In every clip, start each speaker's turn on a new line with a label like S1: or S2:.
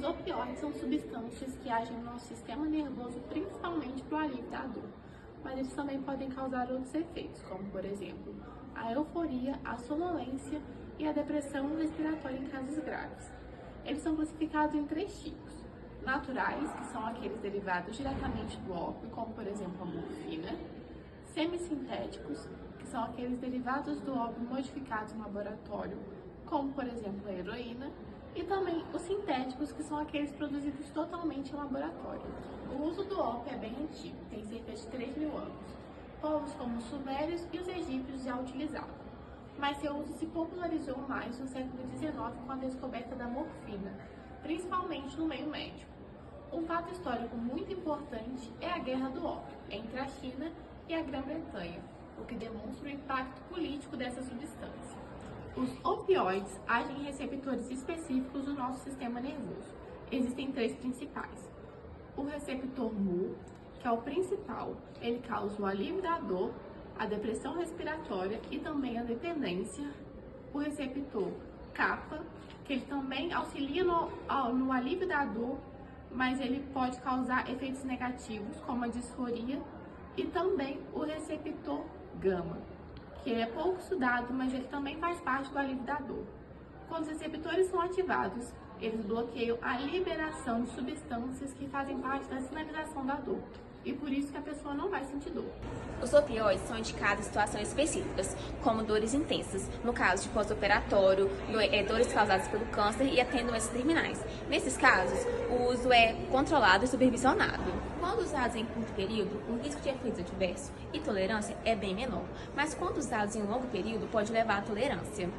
S1: Os opioides são substâncias que agem no nosso sistema nervoso principalmente para o alívio da dor, mas eles também podem causar outros efeitos, como por exemplo, a euforia, a sonolência e a depressão respiratória em casos graves. Eles são classificados em 3 tipos: naturais, que são aqueles derivados diretamente do ópio, como por exemplo a morfina; semissintéticos, que são aqueles derivados do ópio modificados no laboratório, como por exemplo a heroína; e também os sintéticos, que são aqueles produzidos totalmente em laboratório. O uso do ópio é bem antigo, tem cerca de 3.000 anos. Povos como os sumérios e os egípcios já utilizavam, mas seu uso se popularizou mais no século XIX com a descoberta da morfina, principalmente no meio médico. Um fato histórico muito importante é a Guerra do Ópio entre a China e a Grã-Bretanha, o que demonstra o impacto político dessa substância. Os opioides agem em receptores específicos do nosso sistema nervoso. Existem 3 principais. O receptor mu, que é o principal, ele causa o alívio da dor, a depressão respiratória e também a dependência. O receptor kappa, que ele também auxilia no alívio da dor, mas ele pode causar efeitos negativos, como a disforia, e também o receptor gama, que ele é pouco estudado, mas ele também faz parte do alívio da dor. Quando os receptores são ativados, eles bloqueiam a liberação de substâncias que fazem parte da sinalização da dor, e por isso que a pessoa não vai sentir dor.
S2: Os opioides são indicados em situações específicas, como dores intensas, no caso de pós-operatório, dores causadas pelo câncer e até doenças terminais. Nesses casos, o uso é controlado e supervisionado. Quando usados em curto período, o risco de efeitos adversos e tolerância é bem menor, mas quando usados em longo período, pode levar à tolerância.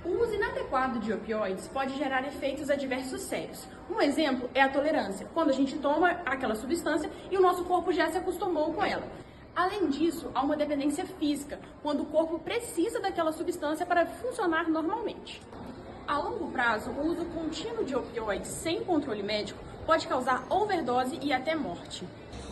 S3: O uso inadequado de opioides pode gerar efeitos adversos sérios. Um exemplo é a tolerância, quando a gente toma aquela substância e o nosso corpo já se acostumou com ela. Além disso, há uma dependência física, quando o corpo precisa daquela substância para funcionar normalmente. A longo prazo, o uso contínuo de opioides sem controle médico pode causar overdose e até morte.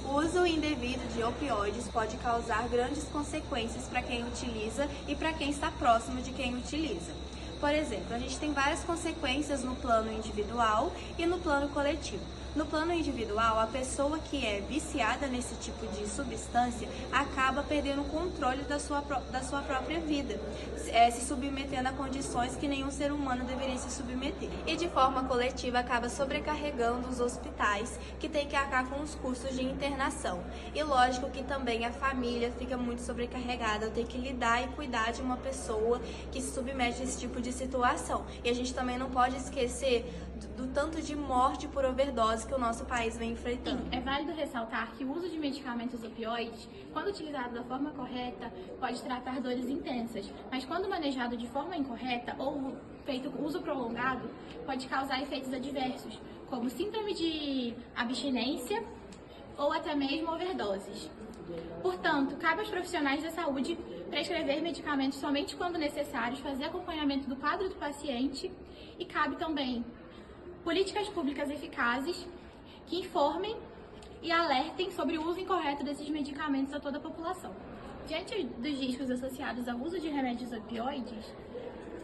S4: O uso indevido de opioides pode causar grandes consequências para quem utiliza e para quem está próximo de quem utiliza. Por exemplo, a gente tem várias consequências no plano individual e no plano coletivo. No plano individual, a pessoa que é viciada nesse tipo de substância acaba perdendo o controle da sua própria vida, se submetendo a condições que nenhum ser humano deveria se submeter. E de forma coletiva acaba sobrecarregando os hospitais, que tem que arcar com os custos de internação. E lógico que também a família fica muito sobrecarregada, tem que lidar e cuidar de uma pessoa que se submete a esse tipo de situação. E a gente também não pode esquecer do tanto de morte por overdose que o nosso país vem enfrentando.
S1: É válido ressaltar que o uso de medicamentos opioides, quando utilizado da forma correta, pode tratar dores intensas, mas quando manejado de forma incorreta ou feito com uso prolongado, pode causar efeitos adversos, como síndrome de abstinência ou até mesmo overdoses. Portanto, cabe aos profissionais da saúde prescrever medicamentos somente quando necessários, fazer acompanhamento do quadro do paciente, e cabe também políticas públicas eficazes que informem e alertem sobre o uso incorreto desses medicamentos a toda a população. Diante dos riscos associados ao uso de remédios opioides,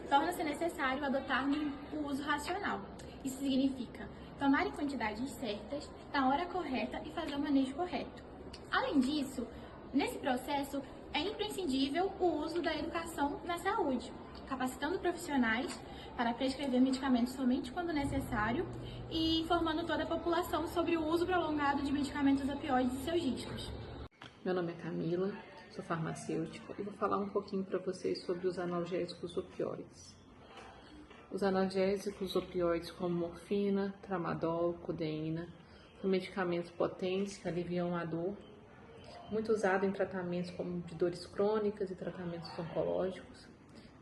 S1: torna-se necessário adotar o uso racional. Isso significa tomar em quantidades certas, na hora correta e fazer o manejo correto. Além disso, nesse processo é imprescindível o uso da educação na saúde, capacitando profissionais para prescrever medicamentos somente quando necessário e informando toda a população sobre o uso prolongado de medicamentos opioides e seus riscos.
S5: Meu nome é Camila, sou farmacêutica e vou falar um pouquinho para vocês sobre os analgésicos opioides. Os analgésicos opioides como morfina, tramadol, codeína, são medicamentos potentes que aliviam a dor, muito usado em tratamentos como de dores crônicas e tratamentos oncológicos,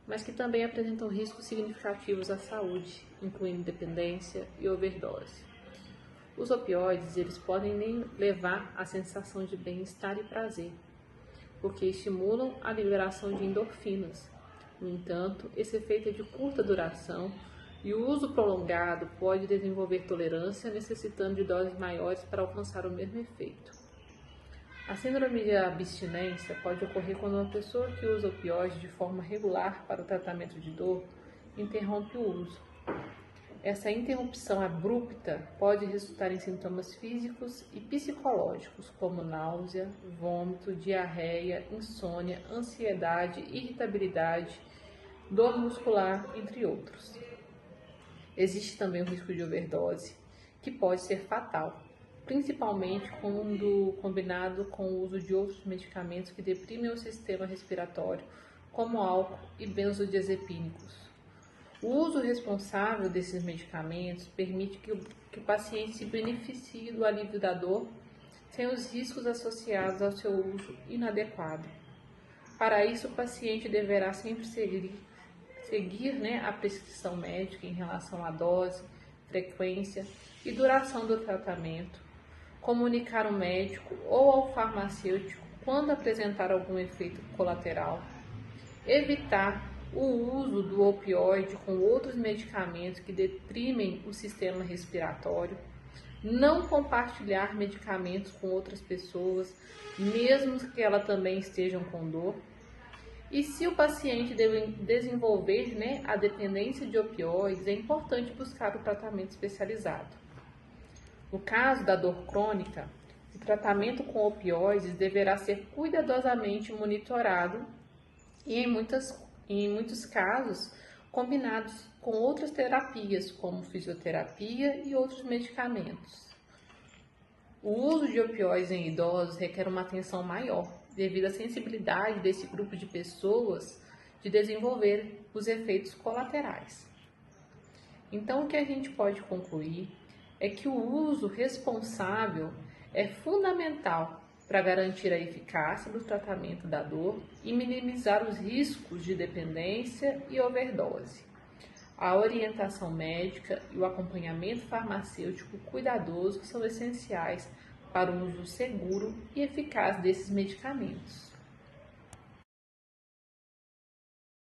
S5: mas que também apresentam riscos significativos à saúde, incluindo dependência e overdose. Os opioides, eles podem levar à sensação de bem-estar e prazer, porque estimulam a liberação de endorfinas. No entanto, esse efeito é de curta duração e o uso prolongado pode desenvolver tolerância, necessitando de doses maiores para alcançar o mesmo efeito. A síndrome de abstinência pode ocorrer quando uma pessoa que usa opioides de forma regular para o tratamento de dor interrompe o uso. Essa interrupção abrupta pode resultar em sintomas físicos e psicológicos, como náusea, vômito, diarreia, insônia, ansiedade, irritabilidade, dor muscular, entre outros. Existe também o risco de overdose, que pode ser fatal, principalmente quando combinado com o uso de outros medicamentos que deprimem o sistema respiratório, como álcool e benzodiazepínicos. O uso responsável desses medicamentos permite que o paciente se beneficie do alívio da dor sem os riscos associados ao seu uso inadequado. Para isso, o paciente deverá sempre seguir a prescrição médica em relação à dose, frequência e duração do tratamento, comunicar ao médico ou ao farmacêutico quando apresentar algum efeito colateral, evitar o uso do opioide com outros medicamentos que deprimem o sistema respiratório, não compartilhar medicamentos com outras pessoas, mesmo que elas também estejam com dor. E se o paciente desenvolver a dependência de opioides, é importante buscar o tratamento especializado. No caso da dor crônica, o tratamento com opioides deverá ser cuidadosamente monitorado e, em muitos casos, combinados com outras terapias, como fisioterapia e outros medicamentos. O uso de opioides em idosos requer uma atenção maior, devido à sensibilidade desse grupo de pessoas de desenvolver os efeitos colaterais. Então, o que a gente pode concluir é que o uso responsável é fundamental para garantir a eficácia do tratamento da dor e minimizar os riscos de dependência e overdose. A orientação médica e o acompanhamento farmacêutico cuidadoso são essenciais para o uso seguro e eficaz desses medicamentos.